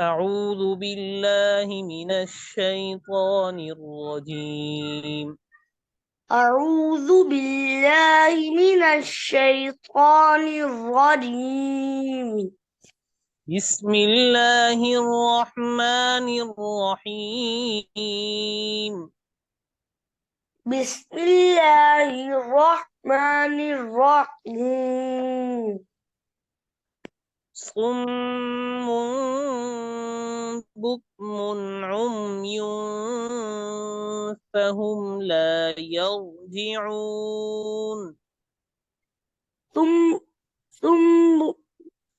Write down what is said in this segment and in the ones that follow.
أعوذ بالله من الشيطان الرجيم. أعوذ بالله من الشيطان الرجيم. بسم الله الرحمن الرحيم. بسم الله الرحمن الرحيم. صم بكم عمي فهم لا يرجعون. ثم ثم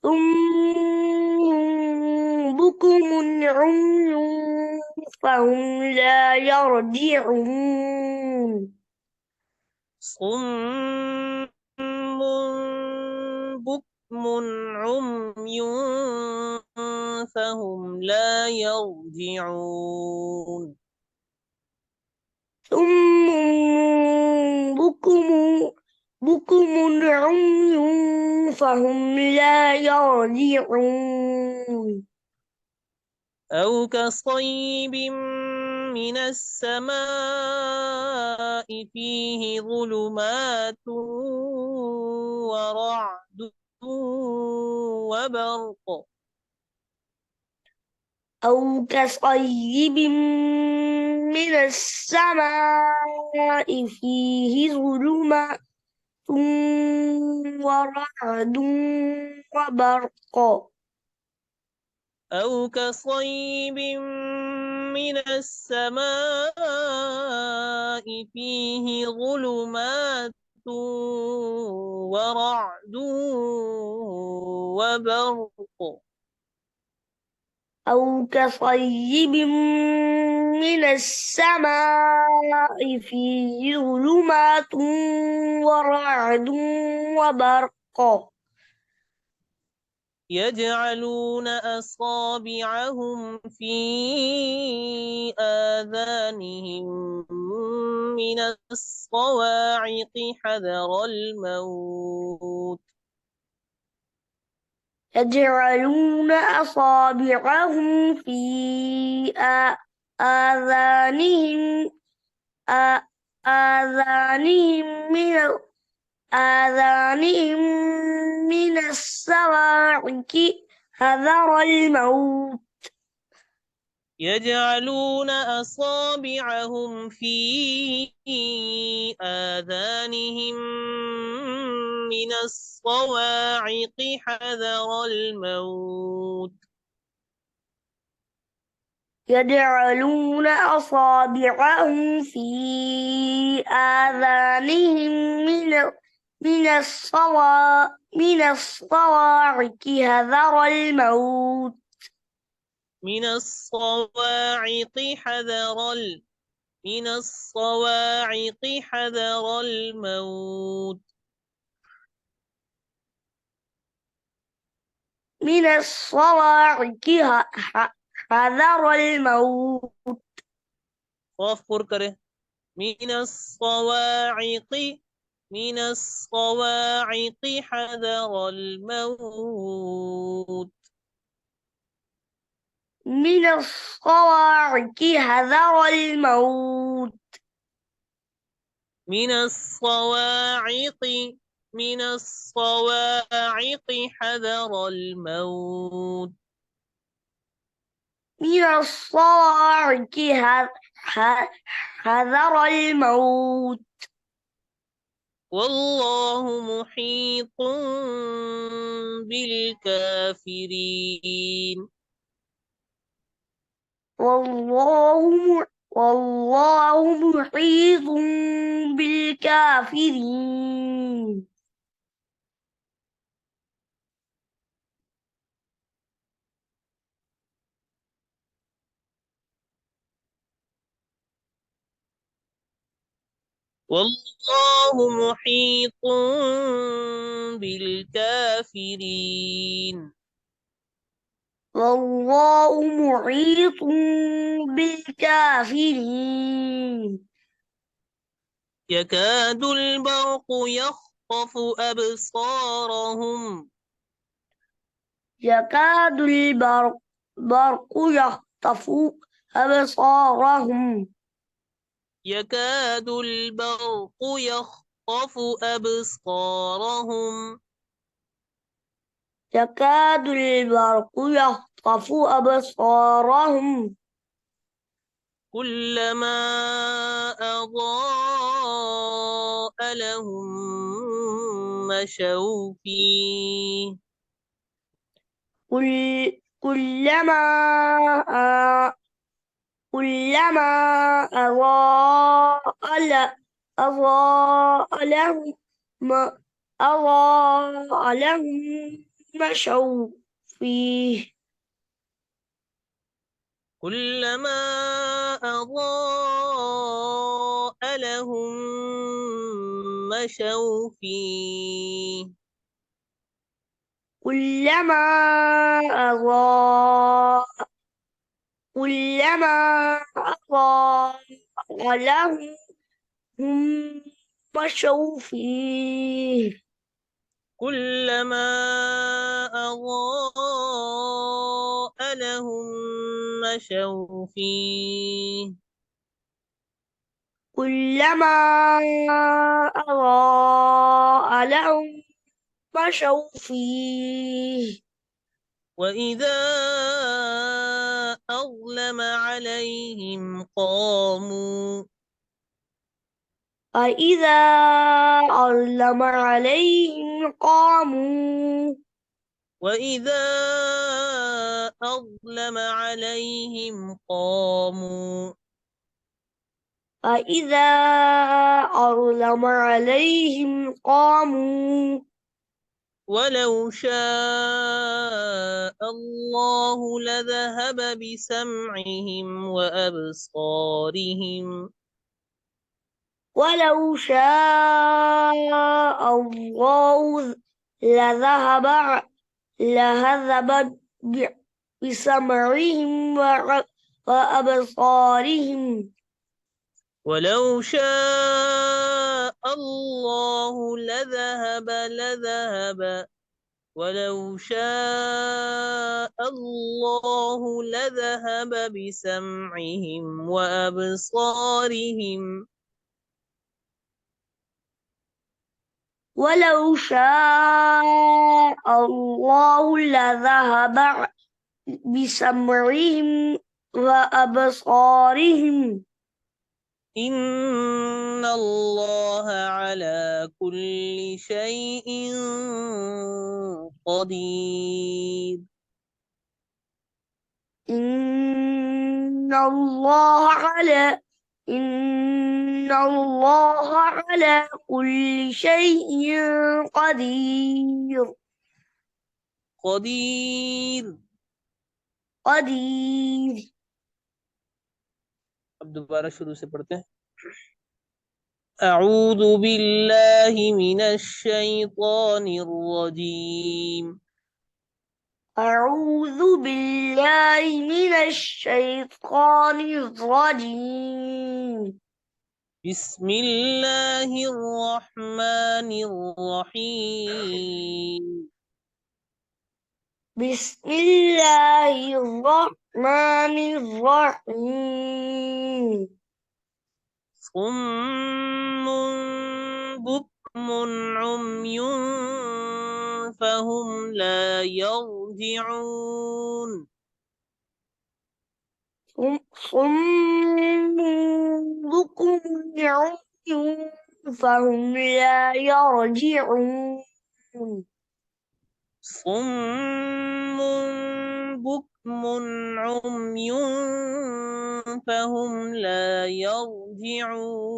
ثم بكم عمي فهم لا يرجعون. صم بكم عمي فهم لا يرجعون. ثم بكم بكم عمي فهم لا يرجعون. أو كصيب من السماء فيه ظلمات ورعد وبرق. أو كصيب من السماء فيه ظلمات ورعد وبرق. أو كصيب من السماء فيه ظلمات ورعد وبرق. أو كصيب من السماء فيه ظلمات ورعد وبرق. يجعلون أصابعهم في آذانهم من الصواعق حذر الموت. يجعلون أصابعهم في آذانهم آ- آذانهم من آذانهم من الصواعق حذر الموت. يجعلون أصابعهم في آذانهم من الصواعق حذر الموت. يجعلون أصابعهم في آذانهم من الصواعق حذر الموت. من الصواعق من الصواعق حذر الموت. من الصواعق حذر الموت. خاف پر کرے من الصواعق من الصواعق حذر الموت. من الصواعق حذر الموت. من الصواعق من الصواعق حذر الموت. من الصواعق حذر الموت. والله محيط بالكافرين. والله محيط بالكافرين. والله محيط بالكافرين. والله محيط بالكافرين. يكاد البرق يخطف أبصارهم يكاد البرق البرق يخطف أبصارهم يكاد البرق يخطف أبصارهم يكاد البرق يخطف أبصارهم كلما أضاء لهم مشوا فيه كلما كلما أضاء لهم ما أضاء لهم مشوا فيه كلما أضاء لهم مشوا فيه كلما أضاء كلما أضاء لهم مشوا فيه كلما أضاء لهم مشوا فيه كلما أضاء لهم مشوا فيه وإذا أظلم عليهم قاموا فإذا أظلم عليهم قاموا وإذا أظلم عليهم قاموا فإذا أظلم عليهم قاموا ولو شاء الله لذهب بسمعهم وأبصارهم ولو شاء الله لذهب لهذب بسمعهم وأبصارهم ولو شاء الله لذهب ولو شاء الله لذهب بسمعهم وأبصارهم ولو شاء الله لذهب بسمعهم وأبصارهم إن الله على كل شيء قدير إن الله على إن الله على كل شيء قدير قدير قدير अब दोबारा शुरू से पढ़ते हैं أعوذ بالله من الشيطان الرجيم أعوذ بالله من الشيطان الرجيم بسم الله الرحمن الرحيم بسم الله الرحمن الرحيم صم بكم عمي فهم لا يرجعون صم بكم عمي فهم لا يرجعون صم بكم عمي فهم لا يرجعون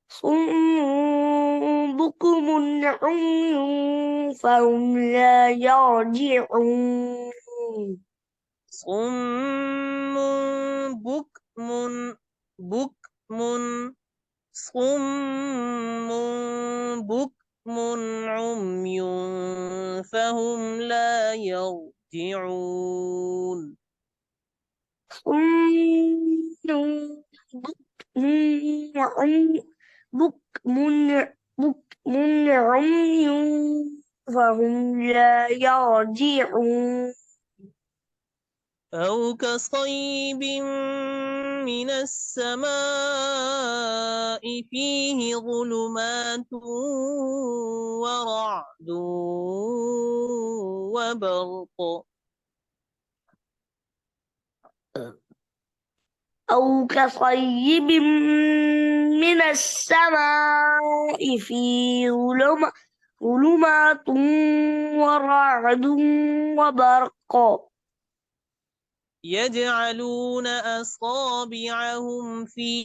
صم بكم عمي فهم لا يرجعون صم بكم بكم صم بكم عمي فهم لا يرجعون صم بكم بكم بكم عمي فهم لا يرجعون أو كصيب من السماء فيه ظلمات ورعد وبرق أو كصيب من السماء فيه ظلمات ورعد وبرق يجعلون أصابعهم في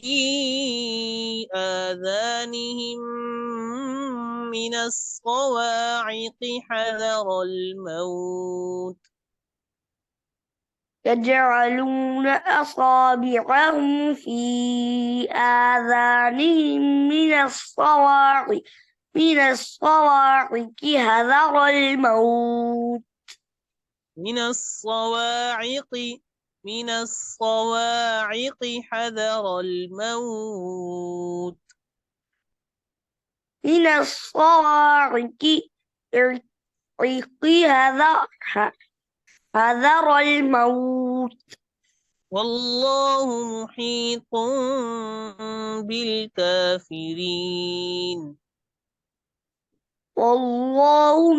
آذانهم من الصواعق حذر الموت يجعلون أصابعهم في آذانهم من الصواعق حذر الموت من الصواعق من الصواعق حذر الموت من الصواعق حذر الموت والله محيط بالكافرين والله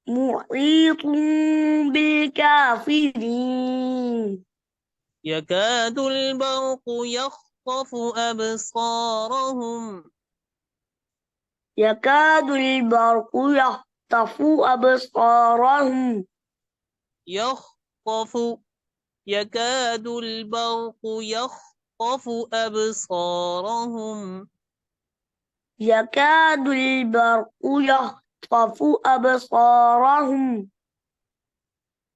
محيط بالكافرين يكاد البرق يخطف أبصارهم يكاد البرق يخطف أبصارهم يخطف يكاد البرق يخطف أبصارهم يكاد البرق يخطف أبصارهم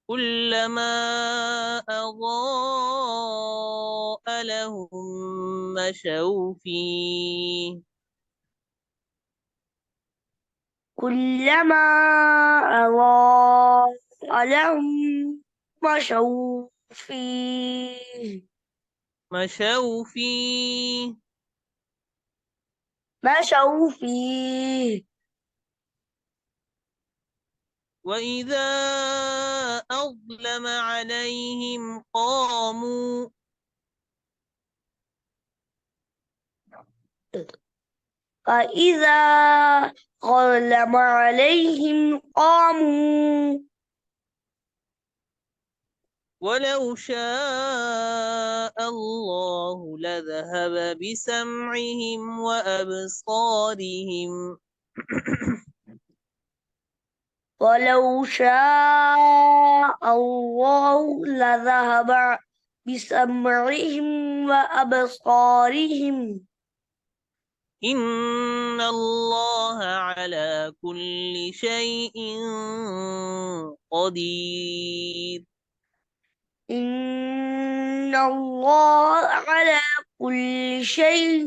كلما أضاء لهم مشوا فيه كلما أضاء لهم مشوا فيه مشوا فيه مشوا فيه وإذا أظلم عليهم قاموا فإذا ظلم عليهم قاموا ولو شاء الله لذهب بسمعهم وأبصارهم ولو شاء الله لذهب بسمعهم وأبصارهم إن الله على كل شيء قدير إن الله على كل شيء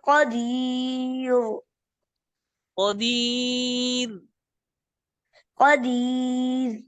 قدير قدير قدير